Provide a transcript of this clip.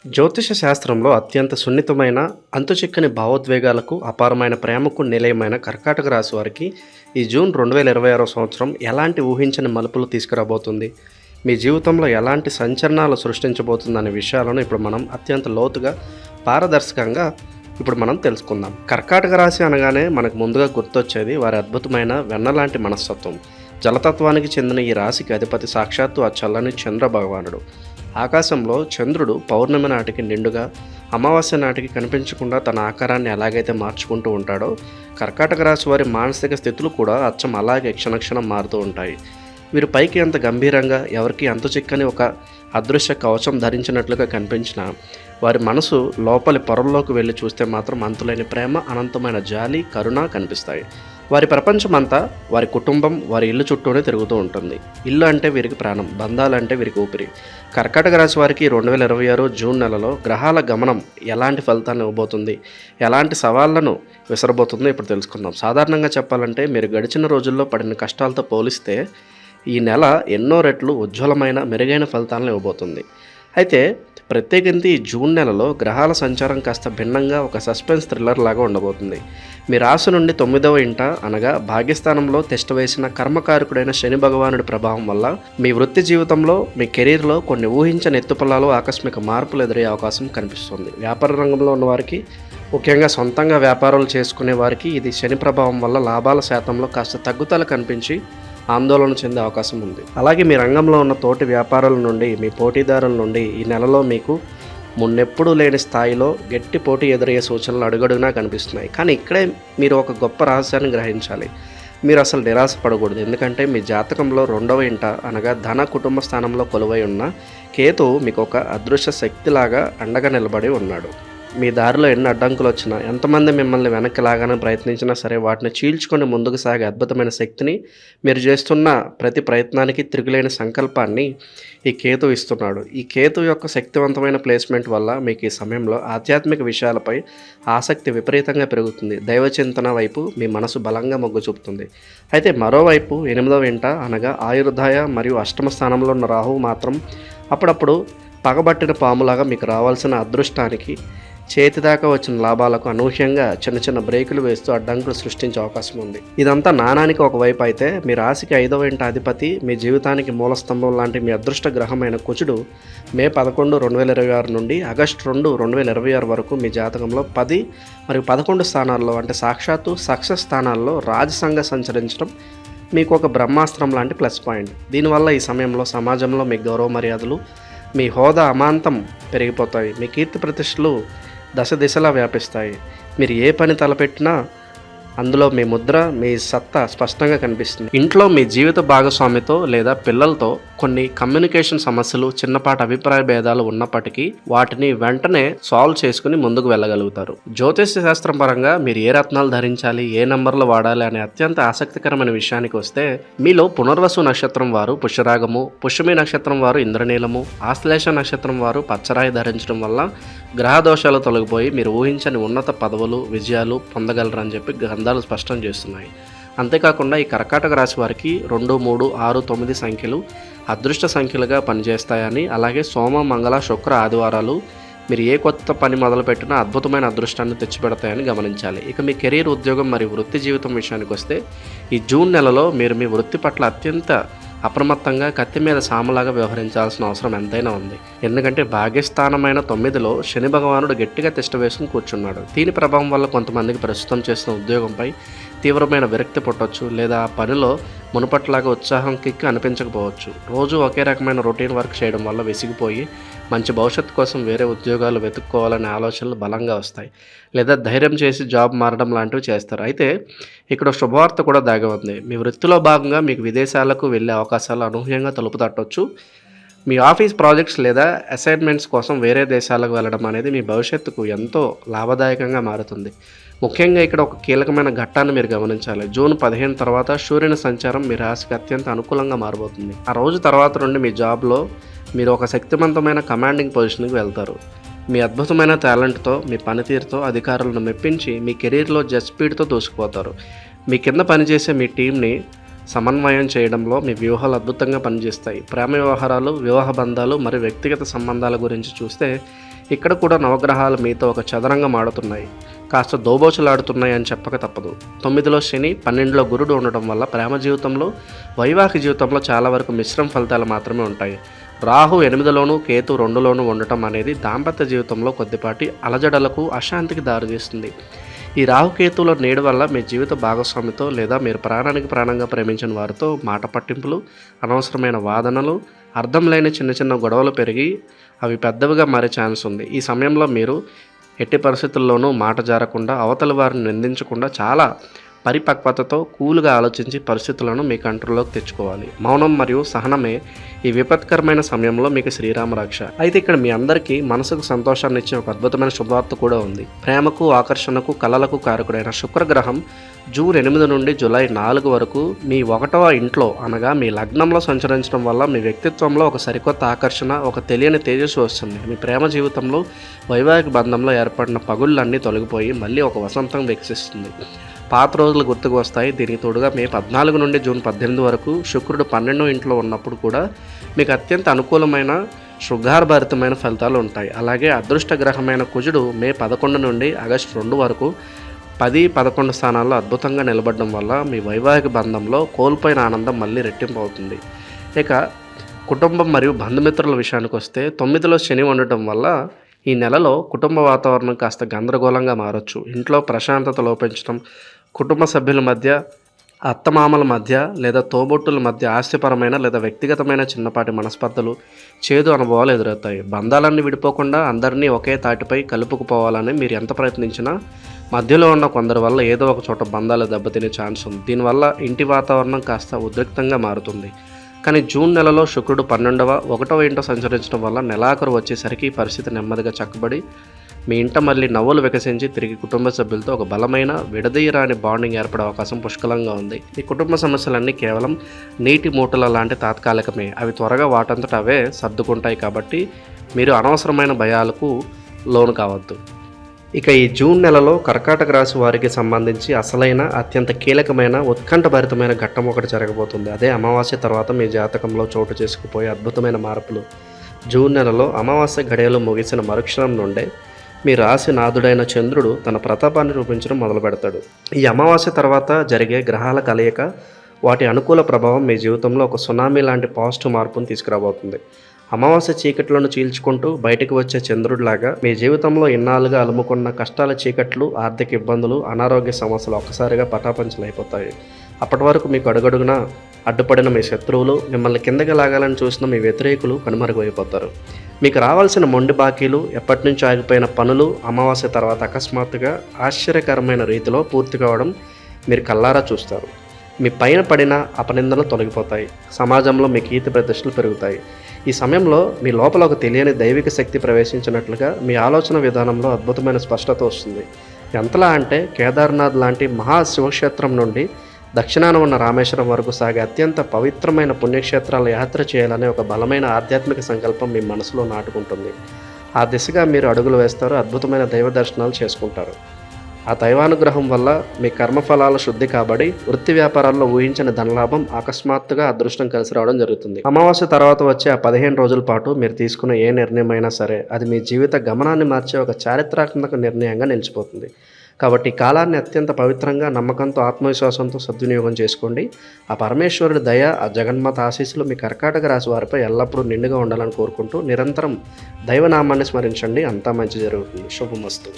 జ్యోతిష శాస్త్రంలో అత్యంత సున్నితమైన, అంతుచిక్కని భావోద్వేగాలకు, అపారమైన ప్రేమకు నిలయమైన కర్కాటక రాశి వారికి ఈ జూన్ 2026 సంవత్సరం ఎలాంటి ఊహించని మలుపులు తీసుకురాబోతుంది? మీ జీవితంలో ఎలాంటి సంచలనాలు సృష్టించబోతుందనే విషయాలను ఇప్పుడు మనం అత్యంత లోతుగా, పారదర్శకంగా మనం తెలుసుకుందాం. కర్కాటక రాశి అనగానే మనకు ముందుగా గుర్తొచ్చేది వారి అద్భుతమైన వెన్నలాంటి మనస్తత్వం. జలతత్వానికి చెందిన ఈ రాశికి అధిపతి సాక్షాత్తు ఆ చల్లని చంద్ర భగవానుడు. ఆకాశంలో చంద్రుడు పౌర్ణమి నాటికి నిండుగా, అమావాస్య నాటికి కనిపించకుండా తన ఆకారాన్ని ఎలాగైతే మార్చుకుంటూ ఉంటాడో, కర్కాటక రాశి వారి మానసిక స్థితులు కూడా అచ్చం అలాగే క్షణక్షణం మారుతూ ఉంటాయి. వీరు పైకి అంత గంభీరంగా, ఎవరికి అంతు చిక్కని ఒక అదృశ్య కవచం ధరించినట్లుగా కనిపించిన వారి మనసు లోపలి పొరల్లోకి వెళ్ళి చూస్తే మాత్రం అంతులేని ప్రేమ, అనంతమైన జాలి, కరుణ కనిపిస్తాయి. వారి ప్రపంచమంతా వారి కుటుంబం, వారి ఇల్లు చుట్టూనే తిరుగుతూ ఉంటుంది. ఇల్లు అంటే వీరికి ప్రాణం, బంధాలంటే వీరికి ఊపిరి. కర్కాటక రాశి వారికి 2026 జూన్ నెలలో గ్రహాల గమనం ఎలాంటి ఫలితాలను ఇవ్వబోతుంది, ఎలాంటి సవాళ్లను విసరబోతుందో ఇప్పుడు తెలుసుకుందాం. సాధారణంగా చెప్పాలంటే మీరు గడిచిన రోజుల్లో పడిన కష్టాలతో పోలిస్తే ఈ నెల ఎన్నో రెట్లు ఉజ్వలమైన, మెరుగైన ఫలితాలను ఇవ్వబోతుంది. అయితే ప్రత్యేకించి ఈ జూన్ నెలలో గ్రహాల సంచారం కాస్త భిన్నంగా ఒక సస్పెన్స్ థ్రిల్లర్ లాగా ఉండబోతుంది. మీ రాశి నుండి 9వ ఇంట అనగా భాగ్యస్థానంలో తిష్టవేసిన కర్మకారకుడైన శని భగవానుడి ప్రభావం వల్ల మీ వృత్తి జీవితంలో, మీ కెరీర్లో కొన్ని ఊహించని ఎత్తుపల్లాలు, ఆకస్మిక మార్పులు ఎదురయ్యే అవకాశం కనిపిస్తుంది. వ్యాపార రంగంలో ఉన్న వారికి, ముఖ్యంగా సొంతంగా వ్యాపారాలు చేసుకునే వారికి ఇది శని ప్రభావం వల్ల లాభాల శాతంలో కాస్త తగ్గుదల కనిపించి ఆందోళన చెందే అవకాశం ఉంది. అలాగే మీ రంగంలో ఉన్న తోటి వ్యాపారుల నుండి, మీ పోటీదారుల నుండి ఈ నెలలో మీకు మున్నెప్పుడూ లేని స్థాయిలో గట్టి పోటీ ఎదురయ్యే సూచనలు అడుగడుగునా కనిపిస్తున్నాయి. కానీ ఇక్కడే మీరు ఒక గొప్ప రహస్యాన్ని గ్రహించాలి. మీరు అసలు నిరాశ పడకూడదు. ఎందుకంటే మీ జాతకంలో 2వ ఇంట అనగా ధన, కుటుంబ స్థానంలో కొలువై ఉన్న కేతువు మీకు ఒక అదృశ్య శక్తిలాగా అండగా నిలబడి ఉన్నాడు. మీ దారిలో ఎన్ని అడ్డంకులు వచ్చినా, ఎంతమంది మిమ్మల్ని వెనక్కి లాగానే ప్రయత్నించినా సరే, వాటిని చీల్చుకొని ముందుకు సాగే అద్భుతమైన శక్తిని, మీరు చేస్తున్న ప్రతి ప్రయత్నానికి తిరుగులేని సంకల్పాన్ని ఈ కేతు ఇస్తున్నాడు. ఈ కేతు యొక్క శక్తివంతమైన ప్లేస్మెంట్ వల్ల మీకు ఈ సమయంలో ఆధ్యాత్మిక విషయాలపై ఆసక్తి విపరీతంగా పెరుగుతుంది. దైవచింతన వైపు మీ మనసు బలంగా మొగ్గు చూపుతుంది. అయితే మరోవైపు 8వ ఇంట అనగా ఆయుర్దాయ మరియు అష్టమ స్థానంలో ఉన్న రాహువు మాత్రం అప్పుడప్పుడు పగబట్టిన పాములాగా మీకు రావాల్సిన అదృష్టానికి, చేతిదాకా వచ్చిన లాభాలకు అనూహ్యంగా చిన్న చిన్న బ్రేకులు వేస్తూ అడ్డంకులు సృష్టించే అవకాశం ఉంది. ఇదంతా నాణానికి ఒకవైపు అయితే, మీ రాశికి 5వ ఇంట అధిపతి, మీ జీవితానికి మూలస్తంభం లాంటి మీ అదృష్ట గ్రహమైన కుజుడు మే 11, 2026 నుండి ఆగస్టు 2, 2026 వరకు మీ జాతకంలో 10 మరియు 11 స్థానాల్లో, అంటే సాక్షాత్తు సక్సెస్ స్థానాల్లో రాజసంగా సంచరించడం మీకు ఒక బ్రహ్మాస్త్రం లాంటి ప్లస్ పాయింట్. దీనివల్ల ఈ సమయంలో సమాజంలో మీ గౌరవ మర్యాదలు, మీ హోదా అమాంతం పెరిగిపోతాయి. మీ కీర్తి ప్రతిష్టలు దశ దిశలా వ్యాపిస్తాయి. మీరు ఏ పని తలపెట్టినా అందులో మీ ముద్ర, మీ సత్తా స్పష్టంగా కనిపిస్తుంది. ఇంట్లో మీ జీవిత భాగస్వామితో లేదా పిల్లలతో కొన్ని కమ్యూనికేషన్ సమస్యలు, చిన్నపాటి అభిప్రాయ భేదాలు ఉన్నప్పటికీ వాటిని వెంటనే సాల్వ్ చేసుకుని ముందుకు వెళ్ళగలుగుతారు. జ్యోతిష శాస్త్రం పరంగా మీరు ఏ రత్నాలు ధరించాలి, ఏ నంబర్లు వాడాలి అనే అత్యంత ఆసక్తికరమైన విషయానికి వస్తే, మీలో పునర్వసు నక్షత్రం వారు పుష్యరాగము, పుష్యమి నక్షత్రం వారు ఇంద్రనీలము, ఆశ్లేష నక్షత్రం వారు పచ్చరాయి ధరించడం వల్ల గ్రహ దోషాలు తొలగిపోయి మీరు ఊహించని ఉన్నత పదవులు, విజయాలు పొందగలరని చెప్పి గ్రంథాలు స్పష్టం చేస్తున్నాయి. అంతేకాకుండా ఈ కర్కాటక రాశి వారికి 2, 3, 6, 9 సంఖ్యలు అదృష్ట సంఖ్యలుగా పనిచేస్తాయని, అలాగే సోమ, మంగళ, శుక్ర, ఆదివారాలు మీరు ఏ కొత్త పని మొదలుపెట్టినా అద్భుతమైన అదృష్టాన్ని తెచ్చిపెడతాయని గమనించాలి. ఇక మీ కెరీర్, ఉద్యోగం మరియు వృత్తి జీవితం విషయానికి వస్తే, ఈ జూన్ నెలలో మీరు మీ వృత్తి పట్ల అత్యంత అప్రమత్తంగా, కత్తి మీద సాములాగా వ్యవహరించాల్సిన అవసరం ఎంతైనా ఉంది. ఎందుకంటే భాగ్యస్థానమైన 9లో శని భగవానుడు గట్టిగా తిష్ట వేసుకుని కూర్చున్నాడు. దీని ప్రభావం వల్ల కొంతమందికి ప్రస్తుతం చేస్తున్న ఉద్యోగంపై తీవ్రమైన విరక్తి పుట్టవచ్చు, లేదా ఆ పనిలో మునుపట్లాగా ఉత్సాహం, కిక్ అనిపించకపోవచ్చు. రోజు ఒకే రకమైన రొటీన్ వర్క్ చేయడం వల్ల విసిగిపోయి మంచి భవిష్యత్తు కోసం వేరే ఉద్యోగాలు వెతుక్కోవాలనే ఆలోచనలు బలంగా వస్తాయి, లేదా ధైర్యం చేసి జాబ్ మారడం లాంటివి చేస్తారు. అయితే ఇక్కడ శుభవార్త కూడా దాగి ఉంది. మీ వృత్తిలో భాగంగా మీకు విదేశాలకు వెళ్ళే అవకాశాలు అనూహ్యంగా తలుపు తట్టవచ్చు. మీ ఆఫీస్ ప్రాజెక్ట్స్ లేదా అసైన్మెంట్స్ కోసం వేరే దేశాలకు వెళ్ళడం అనేది మీ భవిష్యత్తుకు ఎంతో లాభదాయకంగా మారుతుంది. ముఖ్యంగా ఇక్కడ ఒక కీలకమైన ఘట్టాన్ని మీరు గమనించాలి. జూన్ 15 తర్వాత సూర్యుని సంచారం మీ రాశికి అత్యంత అనుకూలంగా మారబోతుంది. ఆ రోజు తర్వాత నుండి మీ జాబ్లో మీరు ఒక శక్తివంతమైన కమాండింగ్ పొజిషన్కి వెళ్తారు. మీ అద్భుతమైన టాలెంట్తో, మీ పనితీరుతో అధికారులను మెప్పించి మీ కెరీర్లో జెట్ స్పీడ్తో దూసుకుపోతారు. మీ కింద పనిచేసే మీ టీంని సమన్వయం చేయడంలో మీ వ్యూహాలు అద్భుతంగా పనిచేస్తాయి. ప్రేమ వ్యవహారాలు, వివాహ బంధాలు మరియు వ్యక్తిగత సంబంధాల గురించి చూస్తే ఇక్కడ కూడా నవగ్రహాలు మీతో ఒక చదరంగం ఆడుతున్నాయి. కాస్త దోబోచులాడుతున్నాయి అని చెప్పక తప్పదు. 9లో శని, 12లో గురుడు ఉండడం వల్ల ప్రేమ జీవితంలో, వైవాహిక జీవితంలో చాలా వరకు మిశ్రమ ఫలితాలు మాత్రమే ఉంటాయి. రాహు 8లోను, కేతు 2లోను ఉండటం అనేది దాంపత్య జీవితంలో కొద్దిపాటి అలజడలకు, అశాంతికి దారితీస్తుంది. ఈ రాహుకేతువుల నీడ వల్ల మీ జీవిత భాగస్వామితో లేదా మీరు ప్రాణానికి ప్రాణంగా ప్రేమించిన వారితో మాట పట్టింపులు, అనవసరమైన వాదనలు, అర్థం లేని చిన్న చిన్న గొడవలు పెరిగి అవి పెద్దవిగా మారే ఛాన్స్ ఉంది. ఈ సమయంలో మీరు ఎట్టి పరిస్థితుల్లోనూ మాట జారకుండా, అవతలి వారిని నిందించకుండా చాలా పరిపక్వతతో కూల్గా ఆలోచించి పరిస్థితులను మీ కంట్రోల్లోకి తెచ్చుకోవాలి. మౌనం మరియు సహనమే ఈ విపత్కరమైన సమయంలో మీకు శ్రీరామ రక్ష. అయితే ఇక్కడ మీ అందరికీ మనసుకు సంతోషాన్ని ఇచ్చే ఒక అద్భుతమైన శుభవార్త కూడా ఉంది. ప్రేమకు, ఆకర్షణకు, కళలకు కారకుడైన శుక్రగ్రహం జూన్ 8 నుండి జూలై 4 వరకు మీ 1వ ఇంట్లో అనగా మీ లగ్నంలో సంచరించడం వల్ల మీ వ్యక్తిత్వంలో ఒక సరికొత్త ఆకర్షణ, ఒక తెలియని తేజస్సు వస్తుంది. మీ ప్రేమ జీవితంలో, వైవాహిక బంధంలో ఏర్పడిన పగుళ్ళన్నీ తొలగిపోయి మళ్ళీ ఒక వసంతం వికసిస్తుంది. పాత రోజులు గుర్తుకు వస్తాయి. దీనికి తోడుగా మే 14 నుండి జూన్ 18 వరకు శుక్రుడు 12వ ఇంట్లో ఉన్నప్పుడు కూడా మీకు అత్యంత అనుకూలమైన, శృంగారభరితమైన ఫలితాలు ఉంటాయి. అలాగే అదృష్ట గ్రహమైన కుజుడు మే 11 నుండి ఆగస్టు 2 వరకు 10, 11 స్థానాల్లో అద్భుతంగా నిలబడడం వల్ల మీ వైవాహిక బంధంలో కోల్పోయిన ఆనందం మళ్ళీ రెట్టింపు అవుతుంది. ఇక కుటుంబం మరియు బంధుమిత్రుల విషయానికి వస్తే 9లో శని ఉండటం వల్ల ఈ నెలలో కుటుంబ వాతావరణం కాస్త గందరగోళంగా మారచ్చు. ఇంట్లో ప్రశాంతత లోపించడం, కుటుంబ సభ్యుల మధ్య, అత్తమామల మధ్య లేదా తోబుట్టుల మధ్య ఆస్తిపరమైన లేదా వ్యక్తిగతమైన చిన్నపాటి మనస్పర్ధలు, చేదు అనుభవాలు ఎదురవుతాయి. బంధాలన్నీ విడిపోకుండా అందరినీ ఒకే తాటిపై కలుపుకుపోవాలని మీరు ఎంత ప్రయత్నించినా మధ్యలో ఉన్న కొందరి వల్ల ఏదో ఒక చోట బంధాలు దెబ్బతినే ఛాన్స్ ఉంది. దీనివల్ల ఇంటి వాతావరణం కాస్త ఉద్రిక్తంగా మారుతుంది. కానీ జూన్ నెలలో శుక్రుడు 1వ ఇంట సంచరించడం వల్ల నెలాఖరు వచ్చేసరికి ఈ పరిస్థితి నెమ్మదిగా చక్కబడి మీ ఇంట మళ్ళీ నవ్వులు వికసించి తిరిగి కుటుంబ సభ్యులతో ఒక బలమైన, విడదీయరాని బాండింగ్ ఏర్పడే అవకాశం పుష్కలంగా ఉంది. ఈ కుటుంబ సమస్యలన్నీ కేవలం నీటి మూటల లాంటి తాత్కాలికమే. అవి త్వరగా వాటంతట అవే సర్దుకుంటాయి. కాబట్టి మీరు అనవసరమైన భయాలకు లోను కావద్దు. ఇక ఈ జూన్ నెలలో కర్కాటక రాశి వారికి సంబంధించి అసలైన, అత్యంత కీలకమైన, ఉత్కంఠభరితమైన ఘట్టం ఒకటి జరగబోతుంది. అదే అమావాస్య తర్వాత మీ జాతకంలో చోటు చేసుకుపోయే అద్భుతమైన మార్పులు. జూన్ నెలలో అమావాస్య గడియలు ముగిసిన మరుక్షణం నుండే మీ రాశి నాథుడైన చంద్రుడు తన ప్రతాపాన్ని చూపించడం మొదలు పెడతాడు. ఈ అమావాస్య తర్వాత జరిగే గ్రహాల కలయిక, వాటి అనుకూల ప్రభావం మీ జీవితంలో ఒక సునామీ లాంటి పాజిటివ్ మార్పును తీసుకురాబోతుంది. అమావాస్య చీకట్లను చీల్చుకుంటూ బయటకు వచ్చే చంద్రుడిలాగా మీ జీవితంలో ఇన్నాళ్ళుగా అలుముకున్న కష్టాల చీకట్లు, ఆర్థిక ఇబ్బందులు, అనారోగ్య సమస్యలు ఒక్కసారిగా పటాపంచలైపోతాయి. అప్పటి వరకు మీకు అడుగడుగునా అడ్డుపడిన మీ శత్రువులు, మిమ్మల్ని కిందకి లాగాలని చూసిన మీ వ్యతిరేకులు కనుమరుగైపోతారు. మీకు రావాల్సిన మొండి బాకీలు, ఎప్పటి నుంచో ఆగిపోయిన పనులు అమావాస్య తర్వాత అకస్మాత్తుగా ఆశ్చర్యకరమైన రీతిలో పూర్తి కావడం మీరు కల్లారా చూస్తారు. మీ పైన పడిన అపనిందలు తొలగిపోతాయి. సమాజంలో మీ కీర్తి ప్రతిష్టలు పెరుగుతాయి. ఈ సమయంలో మీ లోపల ఒక తెలియని దైవిక శక్తి ప్రవేశించినట్లుగా మీ ఆలోచన విధానంలో అద్భుతమైన స్పష్టత వస్తుంది. ఎంతలా అంటే కేదార్నాథ్ లాంటి మహా శివక్షేత్రం నుండి దక్షిణాన ఉన్న రామేశ్వరం వరకు సాగే అత్యంత పవిత్రమైన పుణ్యక్షేత్రాల యాత్ర చేయాలనే ఒక బలమైన ఆధ్యాత్మిక సంకల్పం మీ మనసులో నాటుకుంటుంది. ఆ దిశగా మీరు అడుగులు వేస్తారు. అద్భుతమైన దైవ దర్శనాలు చేసుకుంటారు. ఆ దైవానుగ్రహం వల్ల మీ కర్మఫలాల శుద్ధి కాబడి వృత్తి వ్యాపారాల్లో ఊహించిన ధనలాభం, అకస్మాత్తుగా అదృష్టం కలిసి రావడం జరుగుతుంది. అమావాస్య తర్వాత వచ్చే ఆ 15 రోజుల పాటు మీరు తీసుకున్న ఏ నిర్ణయం అయినా సరే అది మీ జీవిత గమనాన్ని మార్చే ఒక చారిత్రాత్మక నిర్ణయంగా నిలిచిపోతుంది. కాబట్టి ఈ కాలాన్ని అత్యంత పవిత్రంగా, నమ్మకంతో, ఆత్మవిశ్వాసంతో సద్వినియోగం చేసుకోండి. ఆ పరమేశ్వరుడి దయ, ఆ జగన్మాత ఆశీస్సులు మీ కర్కాటక రాశి వారిపై ఎల్లప్పుడూ నిండుగా ఉండాలని కోరుకుంటూ నిరంతరం దైవనామాన్ని స్మరించండి. అంతా మంచి జరుగుతుంది. శుభమస్తు.